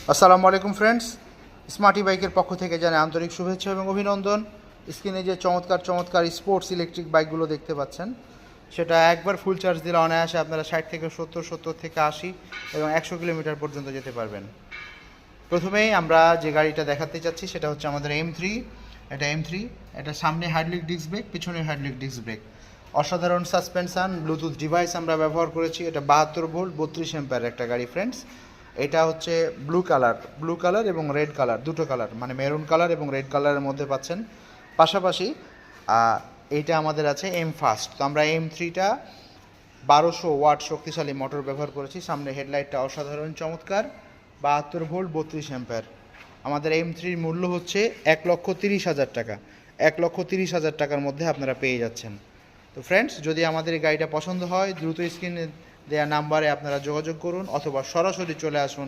আসসালামু আলাইকুম friends, smarty বাইকের পক্ষ থেকে জানাই আন্তরিক শুভেচ্ছা এবং অভিনন্দন। স্ক্রিনে যে চমৎকার চমৎকার স্পোর্টস ইলেকট্রিক বাইকগুলো দেখতে পাচ্ছেন, সেটা একবার ফুল চার্জ দিলে অনায়াসে আপনারা 60 থেকে 70 থেকে 80 এবং 100 কিলোমিটার পর্যন্ত যেতে পারবেন। প্রথমেই আমরা যে গাড়িটা দেখাতে চাচ্ছি সেটা হচ্ছে আমাদের M3। এটা M3, এটা সামনে হাইড্রোলিক ডিস্ক ব্রেক, পিছনে হাইড্রোলিক ডিস্ক ব্রেক, অসাধারণ সাসপেনশন, ব্লুটুথ ডিভাইস আমরা ব্যবহার করেছি। এটা 72 ভোল্ট 32 অ্যাম্পিয়ার একটা গাড়ি ফ্রেন্ডস। এটা হচ্ছে ব্লু কালার এবং রেড কালার, দুটো কালার, মানে মেরুন কালার এবং রেড কালারের মধ্যে পাচ্ছেন। পাশাপাশি এইটা আমাদের আছে M ফাস্ট। তো আমরা M3টা 1200 ওয়াট শক্তিশালী মোটর ব্যবহার করেছি। সামনে হেডলাইটটা অসাধারণ চমৎকার, 72 ভোল্ট 32 অ্যাম্পিয়ার। আমাদের M3-র মূল্য হচ্ছে 1,30,000 টাকা। 1,30,000 টাকার মধ্যে আপনারা পেয়ে যাচ্ছেন। তো ফ্রেন্ডস, যদি আমাদের এই গাড়িটা পছন্দ হয় দ্রুত স্ক্রিনে দেওয়া নাম্বারে আপনারা যোগাযোগ করুন অথবা সরাসরি চলে আসুন